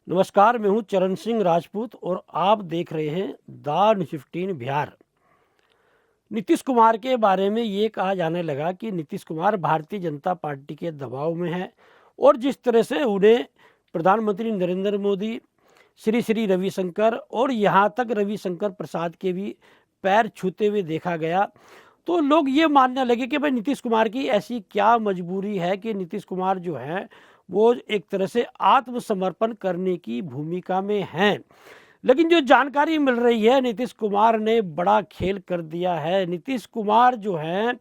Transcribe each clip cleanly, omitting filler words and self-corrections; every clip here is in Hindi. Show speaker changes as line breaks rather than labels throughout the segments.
नमस्कार, मैं हूं चरण सिंह राजपूत और आप देख रहे हैं द न्यूज़ 15 बिहार। नीतीश कुमार के बारे में ये कहा जाने लगा कि नीतीश कुमार भारतीय जनता पार्टी के दबाव में है और जिस तरह से उन्हें प्रधानमंत्री नरेंद्र मोदी, श्री श्री रविशंकर और यहाँ तक रविशंकर प्रसाद के भी पैर छूते हुए देखा गया, तो लोग ये मानने लगे कि भाई नीतीश कुमार की ऐसी क्या मजबूरी है कि नीतीश कुमार जो है वो एक तरह से आत्मसमर्पण करने की भूमिका में हैं। लेकिन जो जानकारी मिल रही है, नीतीश कुमार ने बड़ा खेल कर दिया है। नीतीश कुमार जो हैं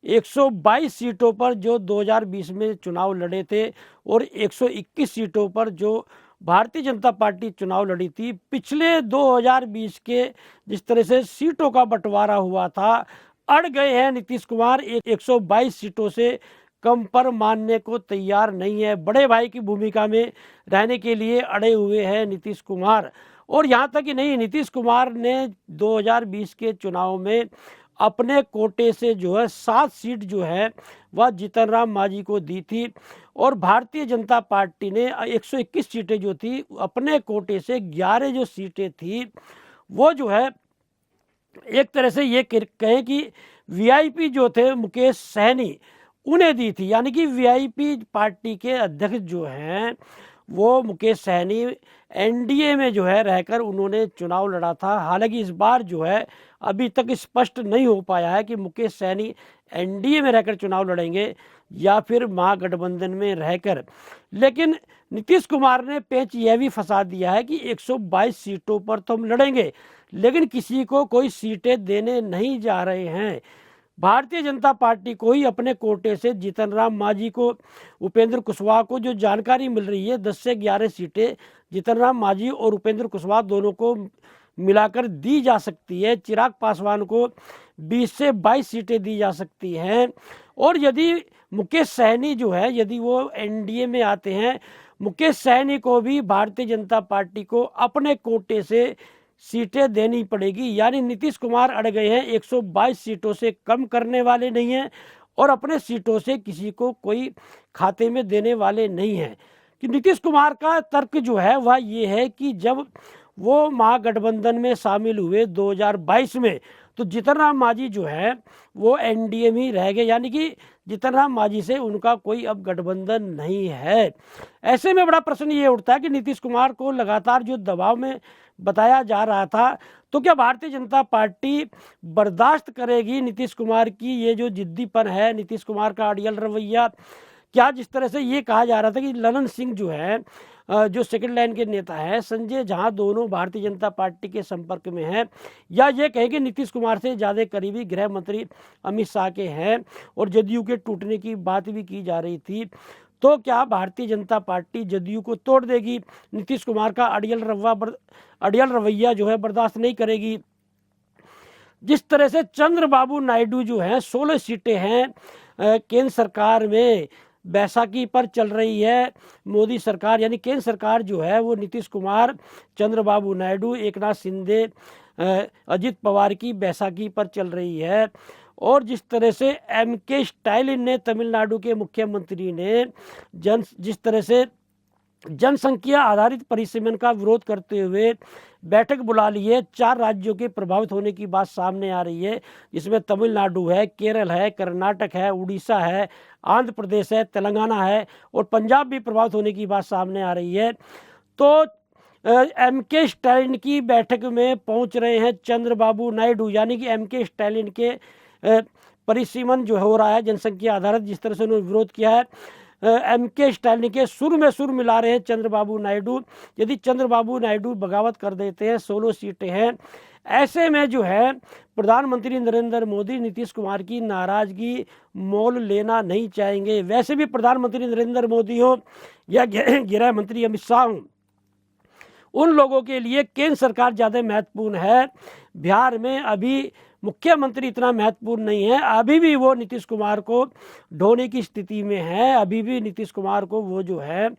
122 सीटों पर जो 2020 में चुनाव लड़े थे और 121 सीटों पर जो भारतीय जनता पार्टी चुनाव लड़ी थी, पिछले 2020 के जिस तरह से सीटों का बंटवारा हुआ था, अड़ गए हैं नीतीश कुमार। 122 सीटों से कम पर मानने को तैयार नहीं है। बड़े भाई की भूमिका में रहने के लिए अड़े हुए हैं नीतीश कुमार। और यहाँ तक कि नहीं, नीतीश कुमार ने 2020 के चुनाव में अपने कोटे से जो है 7 सीट जो है वह जीतन राम मांझी को दी थी और भारतीय जनता पार्टी ने 121 सीटें जो थी अपने कोटे से 11 जो सीटें थी वो जो है एक तरह से ये कहें कि वीआईपी जो थे मुकेश सहनी उन्हें दी थी। यानी कि वीआईपी पार्टी के अध्यक्ष जो हैं वो मुकेश सहनी एनडीए में जो है रहकर उन्होंने चुनाव लड़ा था। हालांकि इस बार जो है अभी तक स्पष्ट नहीं हो पाया है कि मुकेश सहनी एनडीए में रहकर चुनाव लड़ेंगे या फिर महागठबंधन में रहकर। लेकिन नीतीश कुमार ने पेंच यह भी फंसा दिया है कि 122 सीटों पर तो हम लड़ेंगे, लेकिन किसी को कोई सीटें देने नहीं जा रहे हैं। भारतीय जनता पार्टी को ही अपने कोटे से जीतन राम मांझी को, उपेंद्र कुशवाहा को जो जानकारी मिल रही है 10 से 11 सीटें जीतन राम मांझी और उपेंद्र कुशवाहा दोनों को मिलाकर दी जा सकती है। चिराग पासवान को 20 से 22 सीटें दी जा सकती हैं। और यदि मुकेश सहनी जो है यदि वो एनडीए में आते हैं, मुकेश सहनी को भी भारतीय जनता पार्टी को अपने कोटे से सीटें देनी पड़ेगी। यानी नीतीश कुमार अड़ गए हैं, 122 सीटों से कम करने वाले नहीं हैं और अपने सीटों से किसी को कोई खाते में देने वाले नहीं हैं। कि नीतीश कुमार का तर्क जो है वह ये है कि जब वो महागठबंधन में शामिल हुए 2022 में, तो जीतन राम मांझी जो है वो एनडीए में ही रह गए। यानी कि जीतन राम मांझी से उनका कोई अब गठबंधन नहीं है। ऐसे में बड़ा प्रश्न ये उठता है कि नीतीश कुमार को लगातार जो दबाव में बताया जा रहा था, तो क्या भारतीय जनता पार्टी बर्दाश्त करेगी नीतीश कुमार की ये जो जिद्दीपन है, नीतीश कुमार का अड़ियल रवैया? क्या जिस तरह से ये कहा जा रहा था कि ललन सिंह जो है जो सेकंड लाइन के नेता है, संजय झा, दोनों भारतीय जनता पार्टी के संपर्क में हैं, या ये कहें कि नीतीश कुमार से ज़्यादा करीबी गृह मंत्री अमित शाह के हैं और जदयू के टूटने की बात भी की जा रही थी, तो क्या भारतीय जनता पार्टी जदयू को तोड़ देगी? नीतीश कुमार का अड़ियल रवैया जो है बर्दाश्त नहीं करेगी। जिस तरह से चंद्रबाबू नायडू जो हैं 16 सीटें हैं केंद्र सरकार में, बैसाखी पर चल रही है मोदी सरकार, यानी केंद्र सरकार जो है वो नीतीश कुमार, चंद्रबाबू नायडू, एकनाथ शिंदे, अजित पवार की बैसाखी पर चल रही है। और जिस तरह से एमके स्टालिन ने, तमिलनाडु के मुख्यमंत्री ने जिस तरह से जनसंख्या आधारित परिसीमन का विरोध करते हुए बैठक बुला ली है, 4 राज्यों के प्रभावित होने की बात सामने आ रही है, जिसमें तमिलनाडु है, केरल है, कर्नाटक है, उड़ीसा है, आंध्र प्रदेश है, तेलंगाना है और पंजाब भी प्रभावित होने की बात सामने आ रही है। तो एमके स्टालिन की बैठक में पहुंच रहे हैं चंद्रबाबू नायडू, यानी कि एमके स्टालिन के परिसीमन जो हो रहा है जनसंख्या आधारित, जिस तरह से उन्होंने विरोध किया है, एमके स्टालिन के सुर में सुर मिला रहे हैं चंद्रबाबू नायडू। यदि चंद्रबाबू नायडू बगावत कर देते हैं, 16 सीटें हैं, ऐसे में जो है प्रधानमंत्री नरेंद्र मोदी नीतीश कुमार की नाराजगी मोल लेना नहीं चाहेंगे। वैसे भी प्रधानमंत्री नरेंद्र मोदी हो या गृह मंत्री अमित शाह हो, उन लोगों के लिए केंद्र सरकार ज़्यादा महत्वपूर्ण है। बिहार में अभी मुख्यमंत्री इतना महत्वपूर्ण नहीं है। अभी भी वो नीतीश कुमार को ढोने की स्थिति में है। अभी भी नीतीश कुमार को वो जो है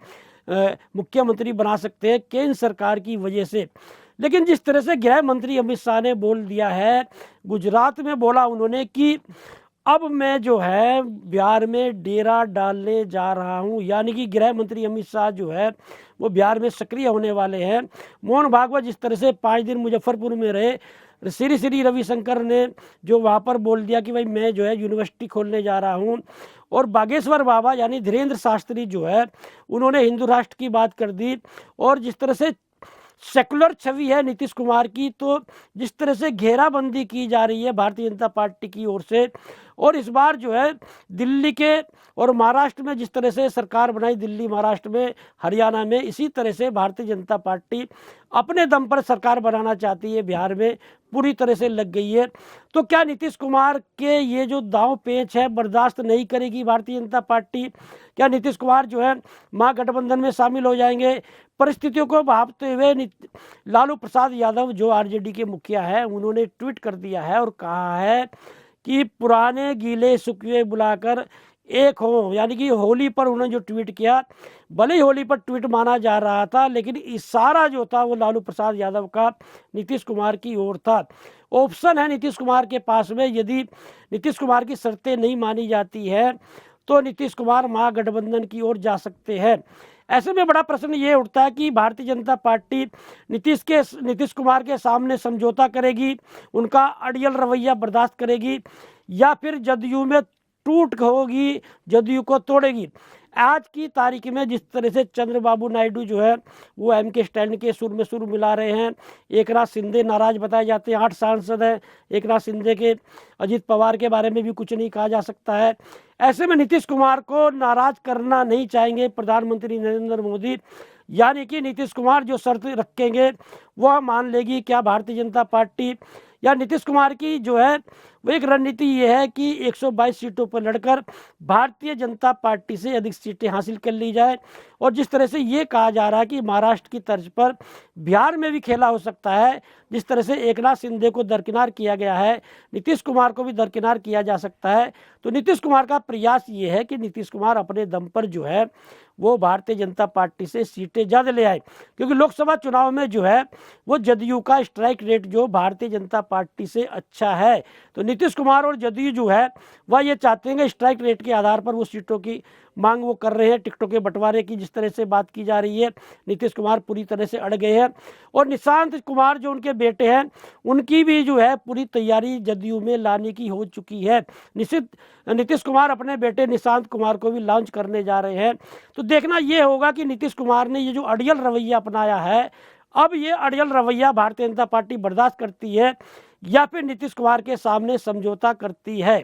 मुख्यमंत्री बना सकते हैं केंद्र सरकार की वजह से। लेकिन जिस तरह से गृह मंत्री अमित शाह ने बोल दिया है, गुजरात में बोला उन्होंने कि अब मैं जो है बिहार में डेरा डालने जा रहा हूं, यानी कि गृह मंत्री अमित शाह जो है वो बिहार में सक्रिय होने वाले हैं। मोहन भागवत जिस तरह से 5 दिन मुजफ्फरपुर में रहे, श्री श्री रविशंकर ने जो वहाँ पर बोल दिया कि भाई मैं जो है यूनिवर्सिटी खोलने जा रहा हूँ, और बागेश्वर बाबा यानी धीरेन्द्र शास्त्री जो है उन्होंने हिंदू राष्ट्र की बात कर दी। और जिस तरह से सेकुलर छवि है नीतीश कुमार की, तो जिस तरह से घेराबंदी की जा रही है भारतीय जनता पार्टी की ओर से, और इस बार जो है दिल्ली के और महाराष्ट्र में जिस तरह से सरकार बनाई, दिल्ली महाराष्ट्र में हरियाणा में, इसी तरह से भारतीय जनता पार्टी अपने दम पर सरकार बनाना चाहती है। बिहार में पूरी तरह से लग गई है। तो क्या नीतीश कुमार के ये जो दांव पेच है बर्दाश्त नहीं करेगी भारतीय जनता पार्टी? क्या नीतीश कुमार जो है महागठबंधन में शामिल हो जाएंगे? परिस्थितियों को भांपते हुए लालू प्रसाद यादव जो आरजेडी के मुखिया है उन्होंने ट्वीट कर दिया है और कहा है कि पुराने गीले सुखिए बुलाकर एक हो, यानी कि होली पर उन्होंने जो ट्वीट किया, भले ही होली पर ट्वीट माना जा रहा था लेकिन इशारा जो था वो लालू प्रसाद यादव का नीतीश कुमार की ओर था। ऑप्शन है नीतीश कुमार के पास में, यदि नीतीश कुमार की शर्तें नहीं मानी जाती है तो नीतीश कुमार महागठबंधन की ओर जा सकते हैं। ऐसे में बड़ा प्रश्न ये उठता है कि भारतीय जनता पार्टी नीतीश कुमार के सामने समझौता करेगी, उनका अड़ियल रवैया बर्दाश्त करेगी, या फिर जदयू में टूट होगी, जदयू को तोड़ेगी। आज की तारीख में जिस तरह से चंद्रबाबू नायडू जो है वो एमके स्टैलिन के सुर में सुर मिला रहे हैं, एकनाथ शिंदे नाराज बताए जाते हैं, 8 सांसद हैं एकनाथ शिंदे के, अजित पवार के बारे में भी कुछ नहीं कहा जा सकता है। ऐसे में नीतीश कुमार को नाराज करना नहीं चाहेंगे प्रधानमंत्री नरेंद्र मोदी, यानी कि नीतीश कुमार जो शर्त रखेंगे वह मान लेगी क्या भारतीय जनता पार्टी? या नीतीश कुमार की जो है वो एक रणनीति ये है कि 122 सीटों पर लड़कर भारतीय जनता पार्टी से अधिक सीटें हासिल कर ली जाए। और जिस तरह से ये कहा जा रहा है कि महाराष्ट्र की तर्ज पर बिहार में भी खेला हो सकता है, जिस तरह से एकनाथ शिंदे को दरकिनार किया गया है, नीतीश कुमार को भी दरकिनार किया जा सकता है। तो नीतीश कुमार का प्रयास ये है कि नीतीश कुमार अपने दम पर जो है वो भारतीय जनता पार्टी से सीटें ज़्यादा ले आए, क्योंकि लोकसभा चुनाव में जो है वो जदयू का स्ट्राइक रेट जो भारतीय जनता पार्टी से अच्छा है। तो नीतीश कुमार और जदयू जो है वह ये चाहते हैं कि स्ट्राइक रेट के आधार पर वो सीटों की मांग वो कर रहे हैं। टिकटों के बंटवारे की जिस तरह से बात की जा रही है, नीतीश कुमार पूरी तरह से अड़ गए हैं। और निशांत कुमार जो उनके बेटे हैं उनकी भी जो है पूरी तैयारी जदयू में लाने की हो चुकी है। नीतीश कुमार अपने बेटे निशांत कुमार को भी लॉन्च करने जा रहे हैं। तो देखना ये होगा कि नीतीश कुमार ने ये जो अड़ियल रवैया अपनाया है, अब ये अड़ियल रवैया भारतीय जनता पार्टी बर्दाश्त करती है या फिर नीतीश कुमार के सामने समझौता करती है।